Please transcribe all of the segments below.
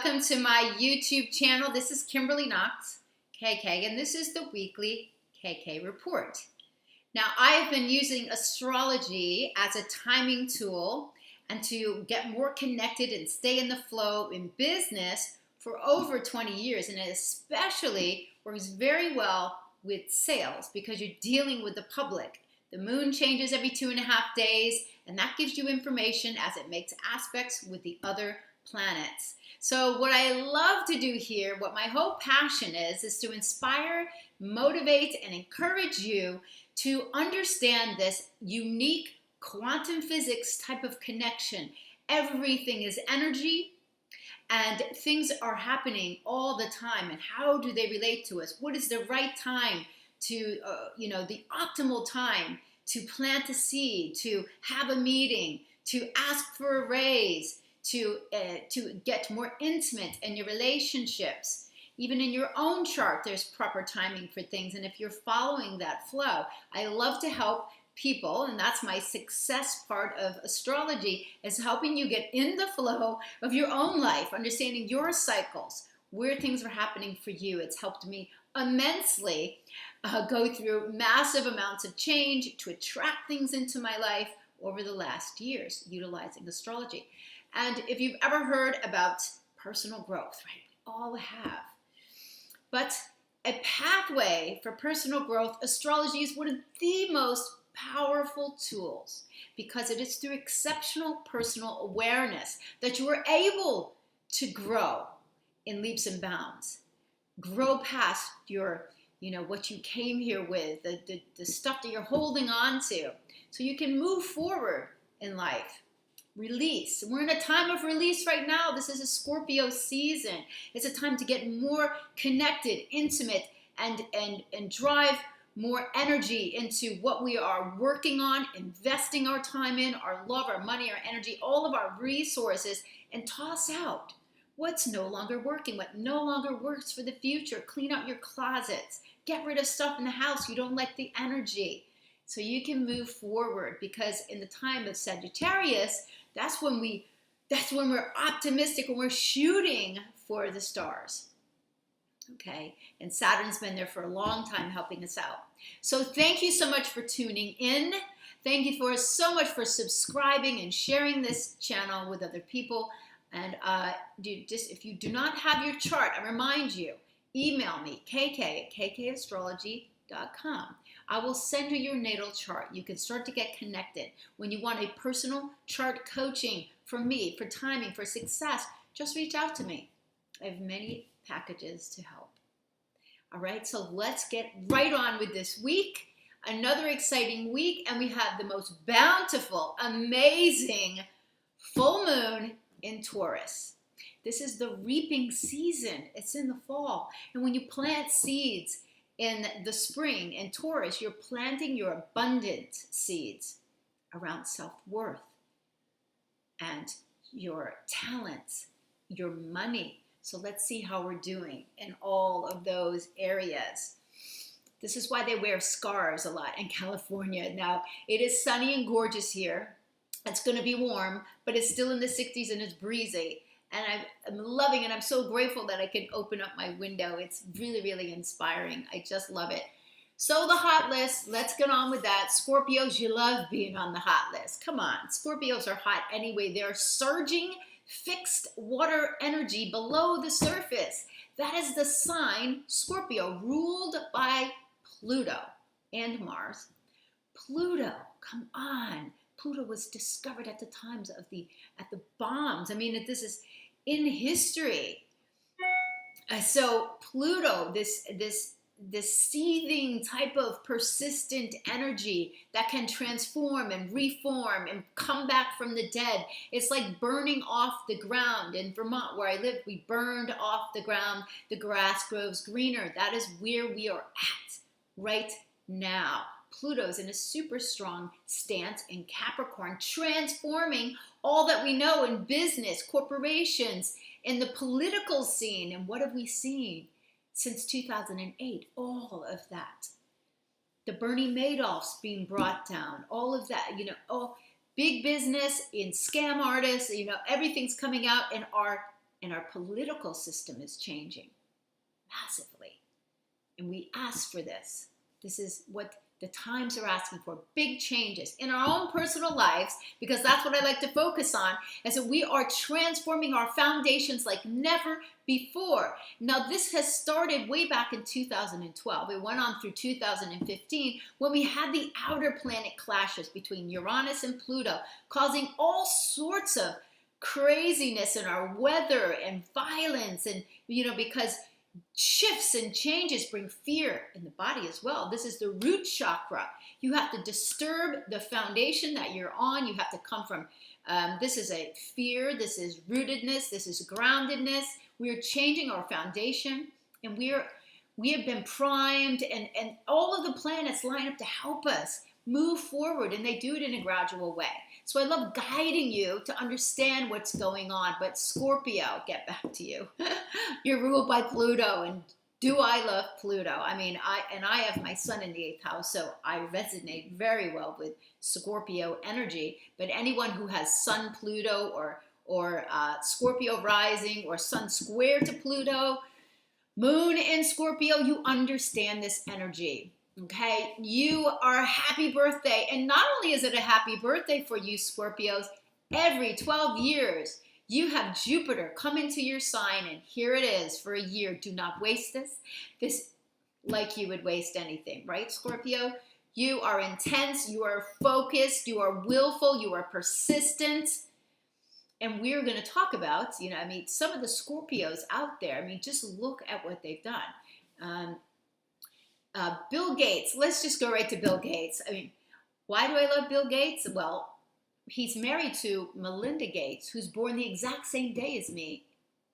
welcome to my YouTube channel. This is Kimberly Knox, KK, and this is the weekly KK report. Now, I have been using astrology as a timing tool and to get more connected and stay in the flow in business for over 20 years, and it especially works very well with sales because you're dealing with the public. The moon changes every 2.5 days, and that gives you information as it makes aspects with the other planets. So what I love to do here, what my whole passion is to inspire, motivate, and encourage you to understand this unique quantum physics type of connection. Everything is energy, and things are happening all the time. And how do they relate to us? What is the right time to, the optimal time to plant a seed, to have a meeting, to ask for a raise, to get more intimate in your relationships. Even in your own chart, there's proper timing for things. And if you're following that flow, I love to help people, and that's my success part of astrology, is helping you get in the flow of your own life, understanding your cycles, where things are happening for you. It's helped me immensely go through massive amounts of change to attract things into my life over the last years, utilizing astrology. And if you've ever heard about personal growth, right, we all have. But a pathway for personal growth, astrology is one of the most powerful tools because it is through exceptional personal awareness that you are able to grow in leaps and bounds. Grow past your, what you came here with, the stuff that you're holding on to, so you can move forward in life. Release. We're in a time of release right now. This is a Scorpio season. It's a time to get more connected, intimate, and drive more energy into what we are working on, investing our time in, our love, our money, our energy, all of our resources, and toss out what's no longer working, what no longer works for the future. Clean out your closets. Get rid of stuff in the house you don't like the energy, so you can move forward, because in the time of Sagittarius, that's when we're optimistic, when we're shooting for the stars. Okay, and Saturn's been there for a long time helping us out. So thank you so much for tuning in. Thank you so much for subscribing and sharing this channel with other people. And if you do not have your chart, I remind you, email me, kk@kkastrology.com. I will send you your natal chart. You can start to get connected. When you want a personal chart coaching from me, for timing, for success, just reach out to me. I have many packages to help. All right, so let's get right on with this week. Another exciting week, and we have the most bountiful, amazing full moon in Taurus. This is the reaping season. It's in the fall. And when you plant seeds in the spring in Taurus, you're planting your abundant seeds around self-worth and your talents, your money. So let's see how we're doing in all of those areas. This is why they wear scarves a lot in California. Now, it is sunny and gorgeous here. It's going to be warm, but it's still in the 60s and it's breezy. And I'm loving it. I'm so grateful that I can open up my window. It's really, really inspiring. I just love it. So the hot list, let's get on with that. Scorpios, you love being on the hot list. Come on, Scorpios are hot anyway. They're surging fixed water energy below the surface. That is the sign Scorpio, ruled by Pluto and Mars. Pluto, come on. Pluto was discovered at the times of the bombs. I mean, this is in history. So Pluto, this seething type of persistent energy that can transform and reform and come back from the dead. It's like burning off the ground. In Vermont, where I live, we burned off the ground. The grass grows greener. That is where we are at right now. Pluto's in a super strong stance in Capricorn, transforming all that we know in business, corporations, in the political scene. And what have we seen since 2008? All of that. The Bernie Madoffs being brought down, all of that, big business, in scam artists, everything's coming out in our and our political system is changing massively. And we ask for this. This is what the times are asking for, big changes in our own personal lives, because that's what I like to focus on, is that we are transforming our foundations like never before. Now, this has started way back in 2012. It went on through 2015 when we had the outer planet clashes between Uranus and Pluto, causing all sorts of craziness in our weather and violence, and, because shifts and changes bring fear in the body as well. This is the root chakra. You have to disturb the foundation that you're on. You have to come from, this is a fear, this is rootedness, this is groundedness. We're changing our foundation, and we have been primed, and all of the planets line up to help us move forward, and they do it in a gradual way. So I love guiding you to understand what's going on. But Scorpio, get back to you. You're ruled by Pluto, and do I love Pluto? I mean, I have my sun in the 8th house, so I resonate very well with Scorpio energy. But anyone who has Sun Pluto or Scorpio rising or Sun square to Pluto, Moon in Scorpio, you understand this energy. Okay, you are happy birthday. And not only is it a happy birthday for you Scorpios, every 12 years you have Jupiter come into your sign, and here it is for a year. Do not waste this like you would waste anything, right, Scorpio? You are intense, you are focused, you are willful, you are persistent. And we're going to talk about, some of the Scorpios out there. Just look at what they've done. Bill Gates, let's just go right to Bill Gates. Why do I love Bill Gates? Well, he's married to Melinda Gates, who's born the exact same day as me,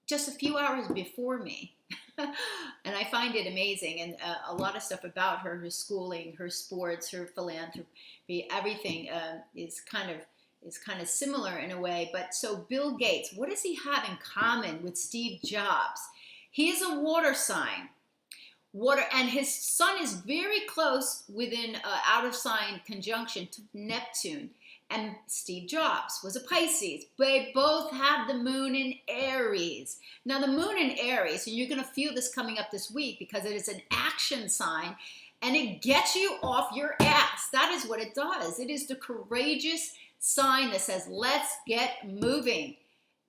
just a few hours before me. And I find it amazing. And a lot of stuff about her schooling, her sports, her philanthropy, everything is kind of similar in a way. But so Bill Gates, what does he have in common with Steve Jobs? He is a water sign. Water, and his sun is very close within out of sign conjunction to Neptune. And Steve Jobs was a Pisces. They both have the moon in Aries. Now the moon in Aries, and you're going to feel this coming up this week because it is an action sign, and it gets you off your ass. That is what it does. It is the courageous sign that says, let's get moving.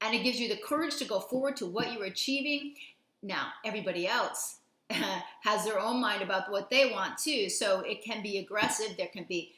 And it gives you the courage to go forward to what you're achieving. Now, everybody else has their own mind about what they want too. So it can be aggressive. There can be,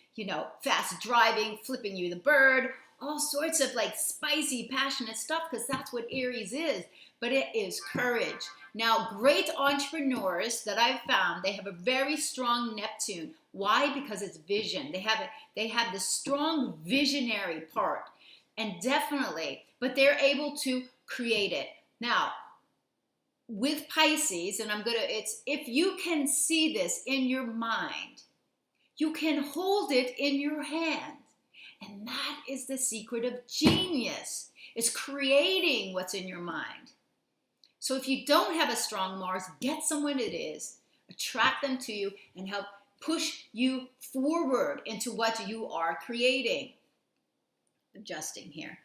fast driving, flipping you the bird, all sorts of like spicy, passionate stuff, because that's what Aries is. But it is courage. Now, great entrepreneurs that I've found, they have a very strong Neptune. Why? Because it's vision. They have the strong visionary part, and definitely, but they're able to create it. Now, with Pisces, and it's if you can see this in your mind, you can hold it in your hand. And that is the secret of genius, is creating what's in your mind. So if you don't have a strong Mars, get someone it is, attract them to you, and help push you forward into what you are creating. Adjusting here.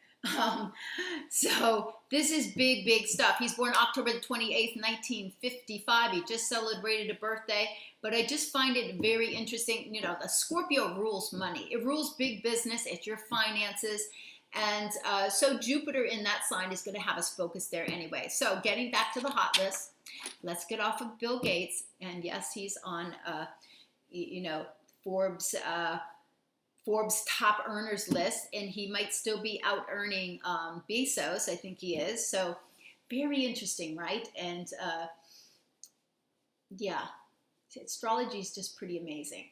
So this is big, big stuff. He's born October the 28th, 1955. He just celebrated a birthday, but I just find it very interesting. The Scorpio rules money. It rules big business. It's your finances. And so Jupiter in that sign is going to have us focused there anyway. So getting back to the hot list, let's get off of Bill Gates. And yes, he's on, Forbes top earners list, and he might still be out earning Bezos. I think he is. So very interesting, right? And astrology is just pretty amazing.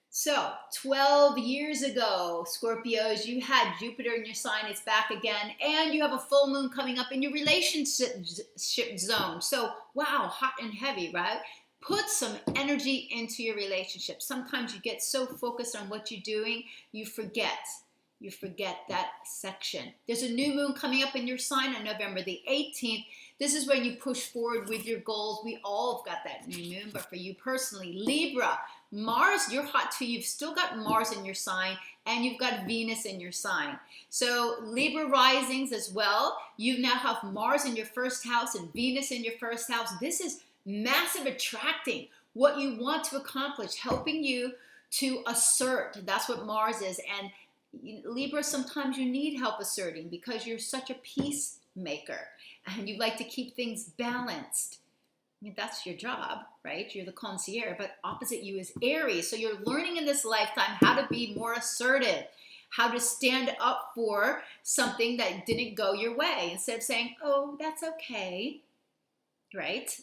So 12 years ago, Scorpios, you had Jupiter in your sign. It's back again, and you have a full moon coming up in your relationship zone. So wow, hot and heavy, right? Put some energy into your relationship. Sometimes you get so focused on what you're doing, you forget that section. There's a new moon coming up in your sign on November the 18th. This is when you push forward with your goals. We all have got that new moon, but for you personally, Libra, Mars, you're hot too. You've still got Mars in your sign, and you've got Venus in your sign. So Libra risings as well. You now have Mars in your first house and Venus in your first house. This is massive attracting what you want to accomplish, helping you to assert. That's what Mars is. And Libra, sometimes you need help asserting because you're such a peacemaker and you like to keep things balanced. I mean, that's your job, right? You're the concierge, but opposite you is Aries. So you're learning in this lifetime how to be more assertive, how to stand up for something that didn't go your way instead of saying, oh, that's okay, right?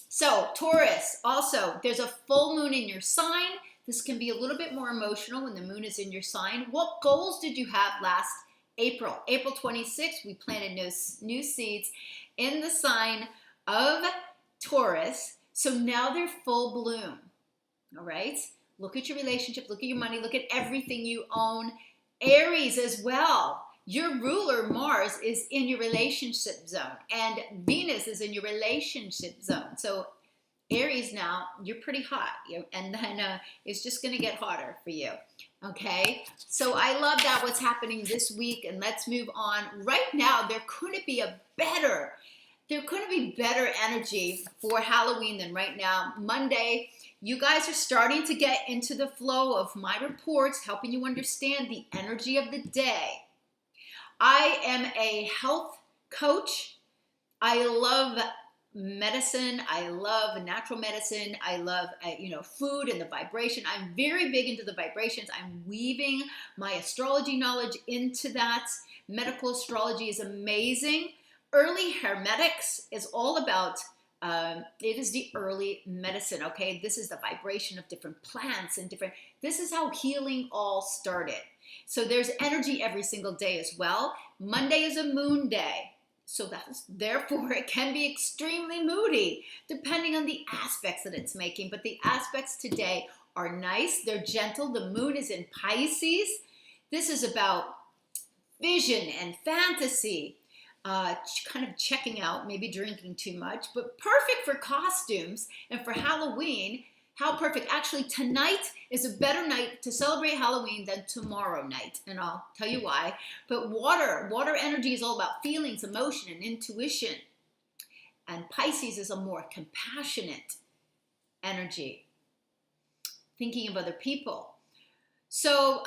So Taurus, also, there's a full moon in your sign. This can be a little bit more emotional when the moon is in your sign. What goals did you have last April? April 26th, we planted new seeds in the sign of Taurus. So now they're full bloom, all right? Look at your relationship, look at your money, look at everything you own. Aries as well. Your ruler, Mars, is in your relationship zone, and Venus is in your relationship zone. So Aries now, you're pretty hot, and then it's just going to get hotter for you, okay? So I love that what's happening this week, and let's move on. Right now, there couldn't be better energy for Halloween than right now. Monday, you guys are starting to get into the flow of my reports, helping you understand the energy of the day. I am a health coach. I love medicine. I love natural medicine. I love, food and the vibration. I'm very big into the vibrations. I'm weaving my astrology knowledge into that. Medical astrology is amazing. Early Hermetics is all about, it is the early medicine, okay? This is the vibration of different plants and this is how healing all started. So there's energy every single day as well. Monday is a moon day. So therefore, it can be extremely moody, depending on the aspects that it's making. But the aspects today are nice. They're gentle. The moon is in Pisces. This is about vision and fantasy, kind of checking out, maybe drinking too much, but perfect for costumes and for Halloween. How perfect. Actually, tonight is a better night to celebrate Halloween than tomorrow night, and I'll tell you why. But water energy is all about feelings, emotion, and intuition. And Pisces is a more compassionate energy, thinking of other people. So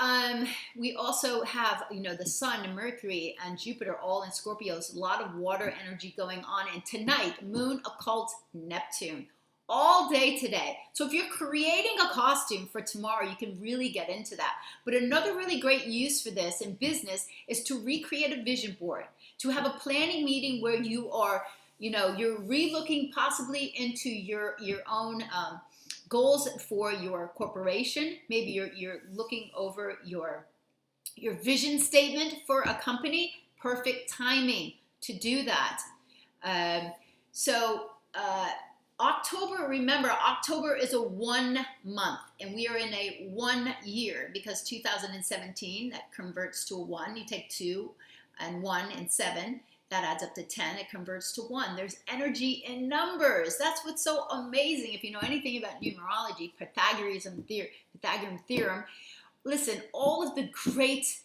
we also have, the Sun and Mercury and Jupiter all in Scorpios, a lot of water energy going on. And tonight, Moon occult Neptune. All day today. So if you're creating a costume for tomorrow, you can really get into that. But another really great use for this in business is to recreate a vision board, to have a planning meeting where you are, you're relooking possibly into your own goals for your corporation. Maybe you're looking over your vision statement for a company. Perfect timing to do that. October, remember, October is a 1 month, and we are in a 1 year because 2017, that converts to a 1. You take 2 and 1 and 7, that adds up to 10. It converts to 1. There's energy in numbers. That's what's so amazing. If you know anything about numerology, Pythagorean theorem, listen, all of the great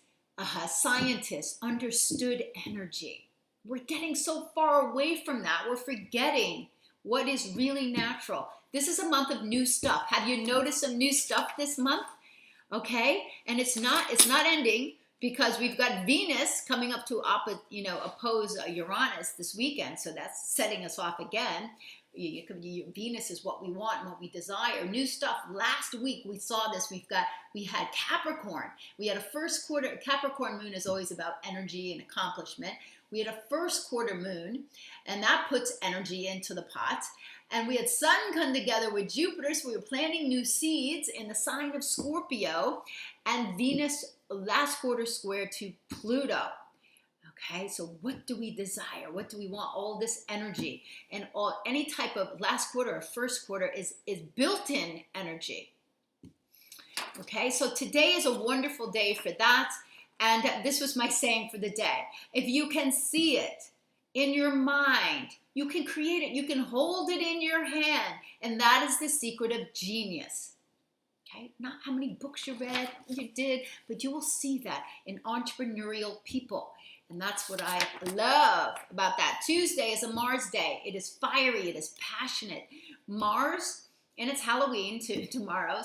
scientists understood energy. We're getting so far away from that. We're forgetting what is really natural. This is a month of new stuff. Have you noticed some new stuff this month? Okay, and it's not ending because we've got Venus coming up to oppose Uranus this weekend. So that's setting us off again. Venus is what we want and what we desire. New stuff. Last week we saw this. We had Capricorn. We had a first quarter. Capricorn moon is always about energy and accomplishment. We had a first quarter moon, and that puts energy into the pot. And we had Sun come together with Jupiter, so we were planting new seeds in the sign of Scorpio, and Venus last quarter square to Pluto. Okay, so what do we desire? What do we want? All this energy and any type of last quarter or first quarter is built-in energy. Okay, so today is a wonderful day for that. And this was my saying for the day. If you can see it, in your mind. You can create it. You can hold it in your hand. And that is the secret of genius. Okay? Not how many books you read, you did, but you will see that in entrepreneurial people. And that's what I love about that. Tuesday is a Mars day. It is fiery. It is passionate. Mars, and it's Halloween tomorrow.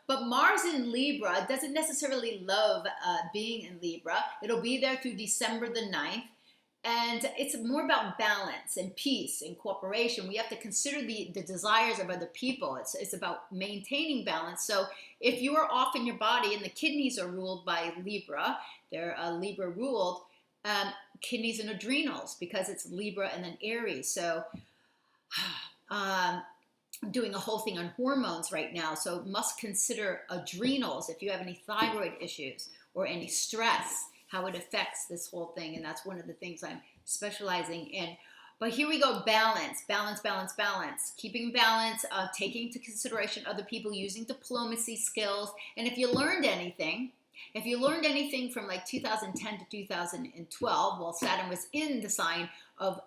But Mars in Libra doesn't necessarily love being in Libra. It'll be there through December the 9th. And it's more about balance and peace and cooperation. We have to consider the desires of other people. It's about maintaining balance. So if you are off in your body and the kidneys are ruled by Libra, they're Libra ruled, kidneys and adrenals, because it's Libra and then Aries. So I'm doing a whole thing on hormones right now. So must consider adrenals if you have any thyroid issues or any stress, how it affects this whole thing. And that's one of the things I'm specializing in. But here we go, balance, balance, balance, balance. Keeping balance, taking into consideration other people, using diplomacy skills. And if you learned anything from like 2010 to 2012, while Saturn was in the sign of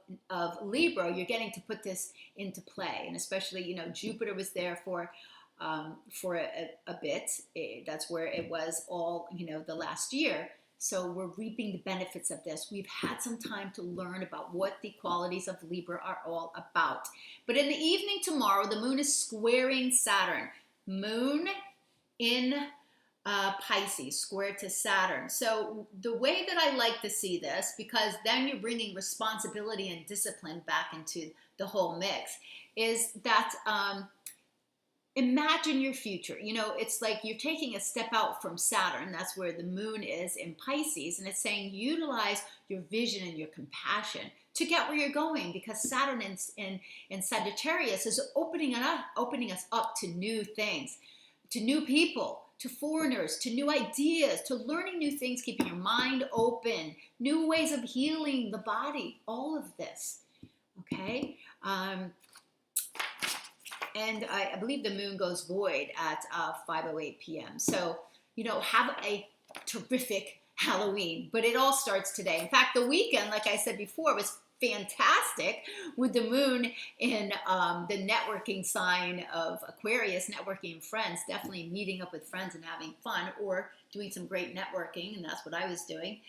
Libra, you're getting to put this into play. And especially, Jupiter was there for a bit. That's where it was all, the last year. So we're reaping the benefits of this. We've had some time to learn about what the qualities of Libra are all about. But in the evening tomorrow, the moon is squaring Saturn. Moon in Pisces, square to Saturn. So the way that I like to see this, because then you're bringing responsibility and discipline back into the whole mix, is that imagine your future. It's like you're taking a step out from Saturn. That's where the moon is in Pisces. And it's saying utilize your vision and your compassion to get where you're going, because Saturn in Sagittarius is opening us up to new things, to new people, to foreigners, to new ideas, to learning new things, keeping your mind open, new ways of healing the body, all of this, okay? And I believe the moon goes void at 5:08 p.m. So, have a terrific Halloween. But it all starts today. In fact, the weekend, like I said before, was fantastic with the moon in the networking sign of Aquarius, networking with friends, definitely meeting up with friends and having fun, or doing some great networking, and that's what I was doing.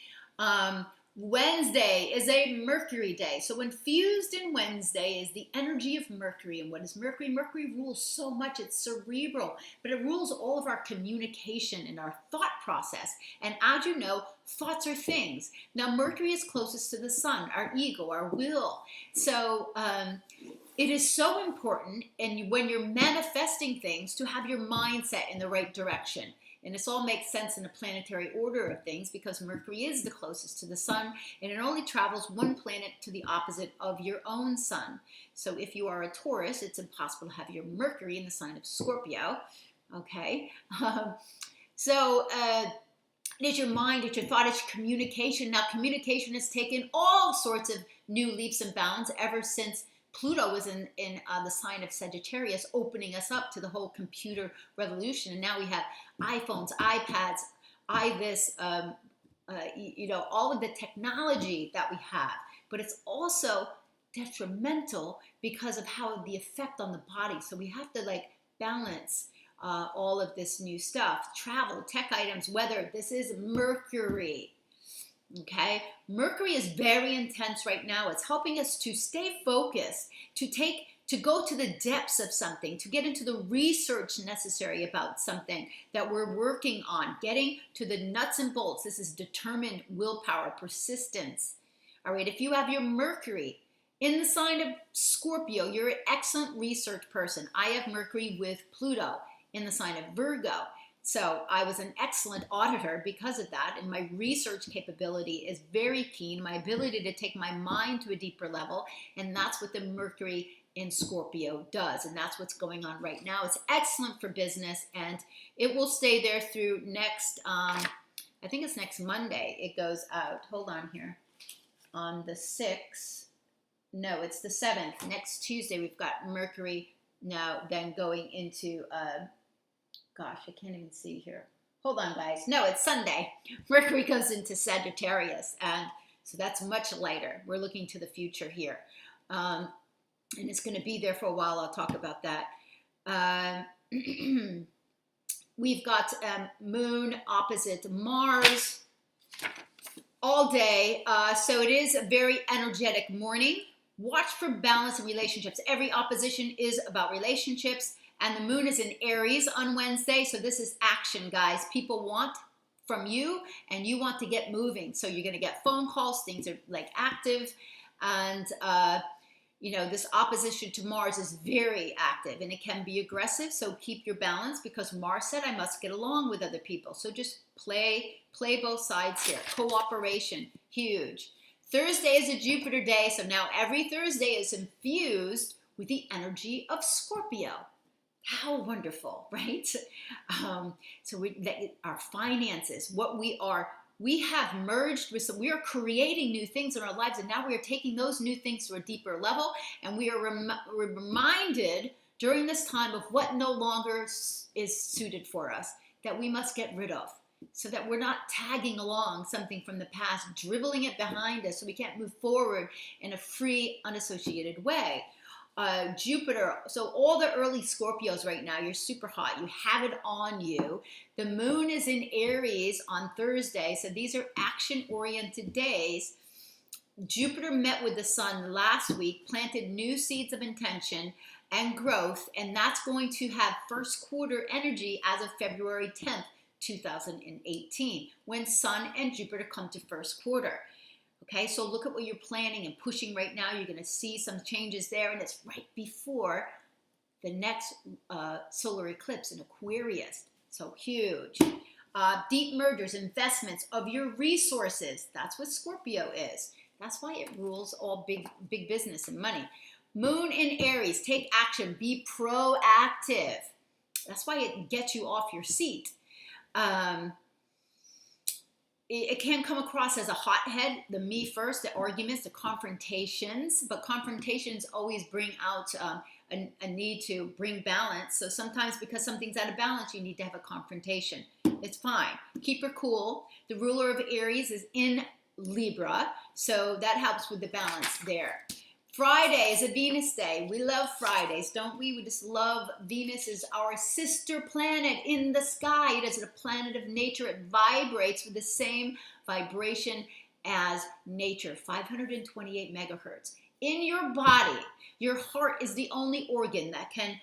Wednesday is a Mercury day. So infused in Wednesday is the energy of Mercury. And what is Mercury? Mercury rules so much. It's cerebral, but it rules all of our communication and our thought process. And as you know, thoughts are things. Now, Mercury is closest to the sun, our ego, our will. So it is so important, and when you're manifesting things, to have your mindset in the right direction. And this all makes sense in the planetary order of things, because Mercury is the closest to the sun, and it only travels one planet to the opposite of your own sun. So if you are a Taurus, it's impossible to have your Mercury in the sign of Scorpio, okay? It's your mind, it's your thought, it's your communication. Now, communication has taken all sorts of new leaps and bounds ever since Pluto was in the sign of Sagittarius, opening us up to the whole computer revolution. And now we have iPhones, iPads, all of the technology that we have. But it's also detrimental because of how the effect on the body. So we have to balance all of this new stuff. Travel, tech items, weather. This is Mercury. Okay, Mercury is very intense right now. It's helping us to stay focused, to go to the depths of something, to get into the research necessary about something that we're working on, getting to the nuts and bolts. This is determined willpower, persistence. All right, if you have your Mercury in the sign of Scorpio, you're an excellent research person. I have Mercury with Pluto in the sign of Virgo. So I was an excellent auditor because of that, and my research capability is very keen, my ability to take my mind to a deeper level, and that's what the Mercury in Scorpio does, and that's what's going on right now. It's excellent for business, and it will stay there through next, I think it's next Monday it goes out. Hold on here. On the 6th, no, it's the 7th. Next Tuesday we've got Mercury now then going into... gosh, I can't even see here. Hold on, guys. No, it's Sunday. Mercury goes into Sagittarius, and So that's much lighter. We're looking to the future here. And it's going to be there for a while. I'll talk about that. We've got Moon opposite Mars all day. So it is a very energetic morning. Watch for balance in relationships. Every opposition is about relationships. And the Moon is in Aries on Wednesday. So this is action, guys. People want from you and you want to get moving. So you're going to get phone calls. Things are like active. And, you know, this opposition to Mars is very active and it can be aggressive. So keep your balance because Mars said, I must get along with other people. So just play both sides here. Cooperation, huge. Thursday is a Jupiter day. So now every Thursday is infused with the energy of Scorpio. How wonderful, right? So our finances, what we have merged with we are creating new things in our lives, and now we are taking those new things to a deeper level, and we are reminded during this time of what no longer is suited for us, that we must get rid of, so that we're not tagging along something from the past, dribbling it behind us so we can't move forward in a free, unassociated way. Jupiter, so all the early Scorpios right now, you're super hot. You have it on you. The Moon is in Aries on Thursday, so these are action-oriented days. Jupiter met with the Sun last week, planted new seeds of intention and growth, and that's going to have first quarter energy as of February 10th, 2018, when Sun and Jupiter come to first quarter. Okay, so look at what you're planning and pushing right now. You're going to see some changes there, and it's right before the next solar eclipse in Aquarius. So huge. Deep mergers, investments of your resources. That's what Scorpio is. That's why it rules all big business and money. Moon in Aries, take action, be proactive. That's why it gets you off your seat. It can come across as a hothead, the me first, the arguments, the confrontations, but confrontations always bring out a need to bring balance. So sometimes because something's out of balance, you need to have a confrontation. It's fine. Keep her cool. The ruler of Aries is in Libra, so that helps with the balance there. Friday is a Venus day. We love Fridays, don't we? We just love Venus is our sister planet in the sky. It is a planet of nature. It vibrates with the same vibration as nature, 528 megahertz. In your body, your heart is the only organ that can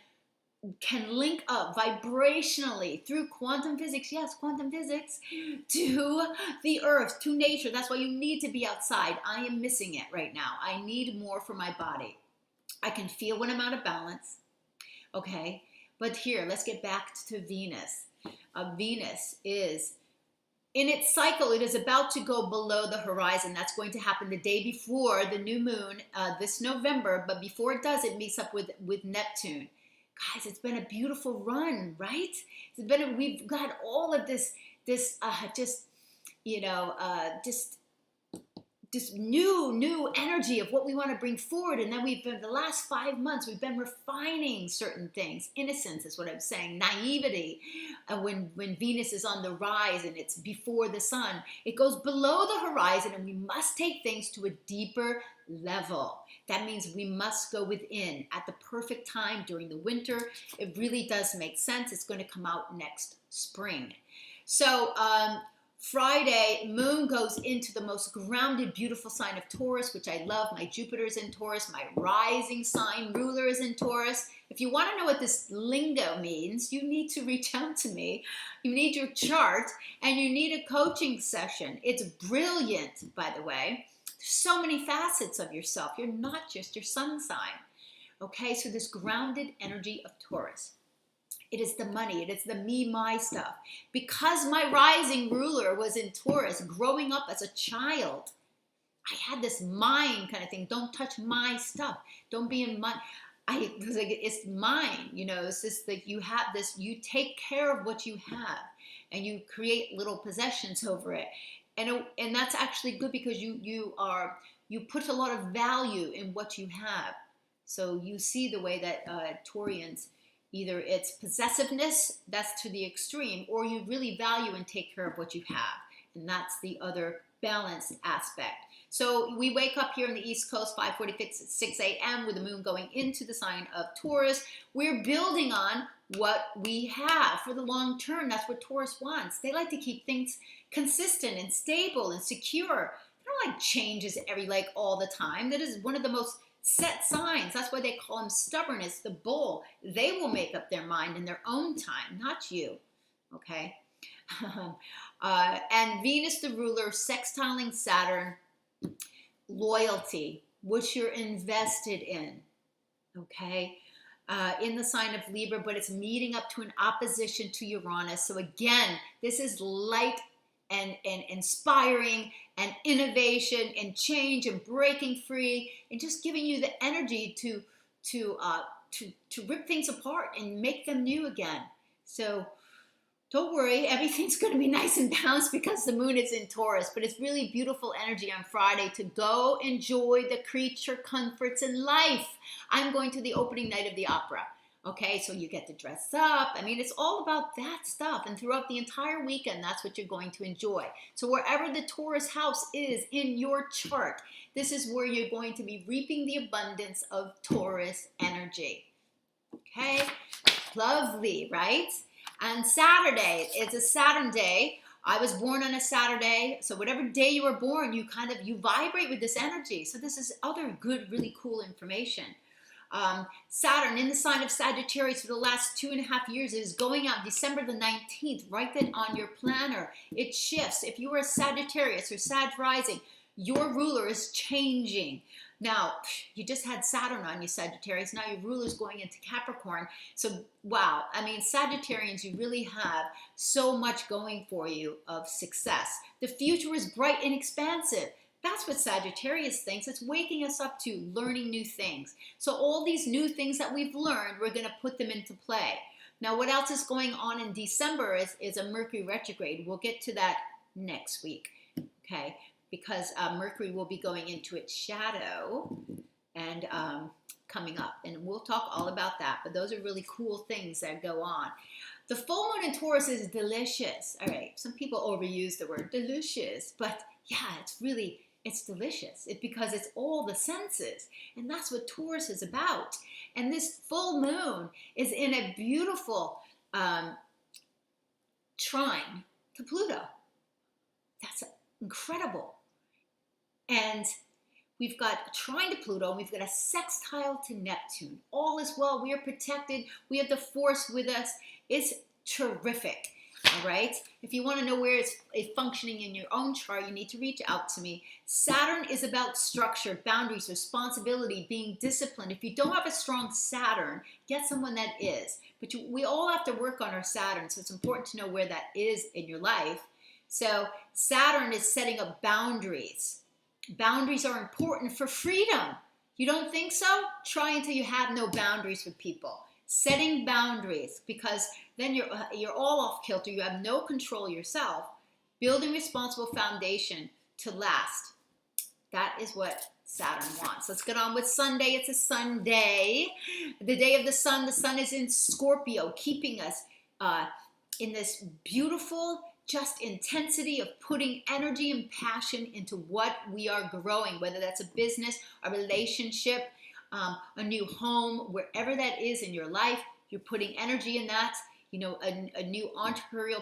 link up vibrationally through quantum physics, yes, quantum physics, to the earth, to nature. That's why you need to be outside. I am missing it right now. I need more for my body. I can feel when I'm out of balance, okay? But here, let's get back to Venus. Venus is, in its cycle, it is about to go below the horizon. That's going to happen the day before the new moon this November, but before it does, it meets up with Neptune. Guys, it's been a beautiful run, right? We've got all of this new energy of what we want to bring forward. And then the last 5 months, we've been refining certain things. Innocence is what I'm saying, naivety. When Venus is on the rise and it's before the sun, it goes below the horizon and we must take things to a deeper level. That means we must go within at the perfect time during the winter. It really does make sense. It's going to come out next spring. So Friday, Moon goes into the most grounded, beautiful sign of Taurus, which I love. My Jupiter's in Taurus. My rising sign ruler is in Taurus. If you want to know what this lingo means, you need to reach out to me. You need your chart, and you need a coaching session. It's brilliant, by the way. There's so many facets of yourself. You're not just your sun sign. Okay, so this grounded energy of Taurus. It is the money. It is the me, my stuff. Because my rising ruler was in Taurus, growing up as a child, I had this mind kind of thing. Don't touch my stuff. Don't be in my... I was like, it's mine. You know, it's just like you have this, you take care of what you have and you create little possessions over it. And that's actually good because you put a lot of value in what you have. So you see the way that Taurians, either it's possessiveness, that's to the extreme, or you really value and take care of what you have. And that's the other balanced aspect. So we wake up here in the East Coast, 5:46 a.m. with the moon going into the sign of Taurus. We're building on what we have for the long term. That's what Taurus wants. They like to keep things consistent and stable and secure. They don't like changes all the time. That is one of the most set signs. That's why they call them stubborn. It's the bull. They will make up their mind in their own time, not you. Okay? And Venus, the ruler, sextiling Saturn, loyalty, what you're invested in, okay, in the sign of Libra, but it's meeting up to an opposition to Uranus. So again, this is light and inspiring and innovation and change and breaking free and just giving you the energy to rip things apart and make them new again. So don't worry, everything's going to be nice and balanced because the moon is in Taurus, but it's really beautiful energy on Friday to go enjoy the creature comforts in life. I'm going to the opening night of the opera, okay? So you get to dress up. I mean, it's all about that stuff, and throughout the entire weekend, that's what you're going to enjoy. So wherever the Taurus house is in your chart, this is where you're going to be reaping the abundance of Taurus energy, okay? Lovely, right? And Saturday, it's a Saturn day. I was born on a Saturday, so whatever day you were born, you vibrate with this energy. So this is other good, really cool information. Saturn in the sign of Sagittarius for the last 2.5 years is going out December the 19th. Write that on your planner. It shifts. If you are a Sagittarius or Sag rising, your ruler is changing. Now, you just had Saturn on you, Sagittarius. Now your ruler's going into Capricorn. So, wow. I mean, Sagittarians, you really have so much going for you of success. The future is bright and expansive. That's what Sagittarius thinks. It's waking us up to learning new things. So all these new things that we've learned, we're going to put them into play. Now, what else is going on in December is a Mercury retrograde. We'll get to that next week, okay? Because Mercury will be going into its shadow and coming up. And we'll talk all about that. But those are really cool things that go on. The full moon in Taurus is delicious. All right, some people overuse the word delicious. But yeah, it's delicious. Because it's all the senses. And that's what Taurus is about. And this full moon is in a beautiful trine to Pluto. That's incredible. And we've got a trine to Pluto, and we've got a sextile to Neptune. All is well. We are protected. We have the force with us. It's terrific. All right? If you want to know where it's functioning in your own chart, you need to reach out to me. Saturn is about structure, boundaries, responsibility, being disciplined. If you don't have a strong Saturn, get someone that is. But we all have to work on our Saturn, so it's important to know where that is in your life. So Saturn is setting up boundaries. Boundaries are important for freedom. You don't think so? Try until you have no boundaries with people. Setting boundaries, because then you're all off kilter. You have no control yourself. Building responsible foundation to last. That is what Saturn wants. Let's get on with Sunday. It's a Sunday. The day of the sun. The sun is in Scorpio, keeping us in this beautiful just intensity of putting energy and passion into what we are growing, whether that's a business, a relationship, a new home, wherever that is in your life, you're putting energy in that, you know, a new entrepreneurial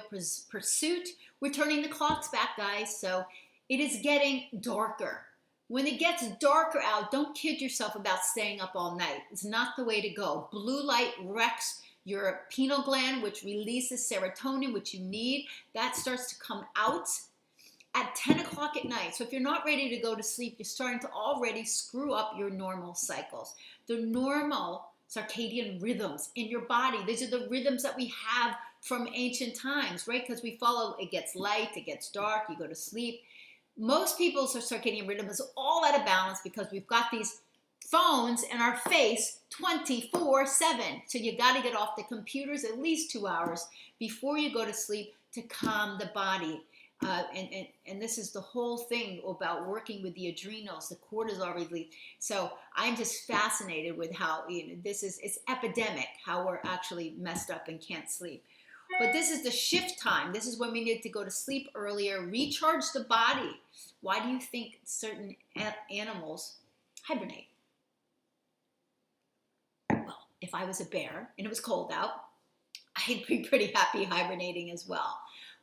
pursuit. We're turning the clocks back, guys, so it is getting darker. When it gets darker out, don't kid yourself about staying up all night. It's not the way to go. Blue light wrecks your pineal gland, which releases serotonin, which you need. That starts to come out at 10 o'clock at night. So if you're not ready to go to sleep, you're starting to already screw up your normal cycles. The normal circadian rhythms in your body, these are the rhythms that we have from ancient times, right? Because we follow, it gets light, it gets dark, you go to sleep. Most people's circadian rhythm is all out of balance because we've got these phones in our face 24/7. So you got to get off the computers at least 2 hours before you go to sleep to calm the body. And this is the whole thing about working with the adrenals, the cortisol release. So I'm just fascinated with how, you know, it's epidemic how we're actually messed up and can't sleep. But this is the shift time. This is when we need to go to sleep earlier, recharge the body. Why do you think certain animals hibernate? Well, if I was a bear and it was cold out, I'd be pretty happy hibernating as well.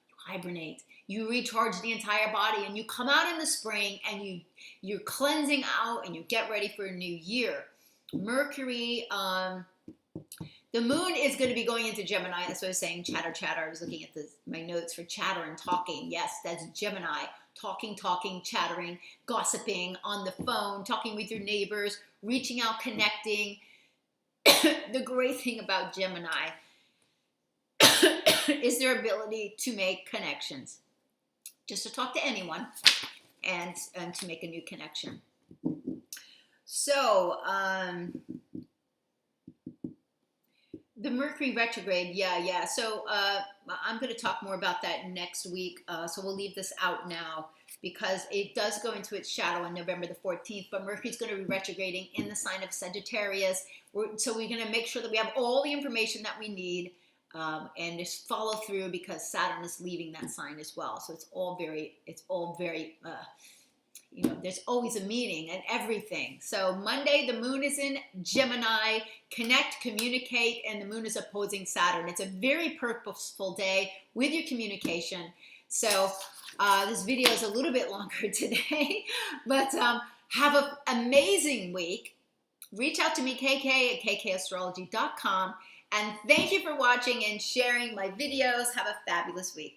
You hibernate, you recharge the entire body, and you come out in the spring and you're cleansing out and you get ready for a new year. Mercury, the moon is going to be going into Gemini. That's what I was saying, chatter, chatter. I was looking at my notes for chatter and talking. Yes, that's Gemini. Talking, chattering, gossiping on the phone, talking with your neighbors, reaching out, connecting. The great thing about Gemini is their ability to make connections. Just to talk to anyone and to make a new connection. So, the Mercury retrograde, yeah. So I'm going to talk more about that next week. So we'll leave this out now because it does go into its shadow on November the 14th. But Mercury's going to be retrograding in the sign of Sagittarius. So we're going to make sure that we have all the information that we need and just follow through because Saturn is leaving that sign as well. So it's all very, you know, there's always a meaning and everything. So Monday, the moon is in Gemini, connect, communicate, and the moon is opposing Saturn. It's a very purposeful day with your communication. So this video is a little bit longer today, but have an amazing week. Reach out to me, KK at kkastrology.com. And thank you for watching and sharing my videos. Have a fabulous week.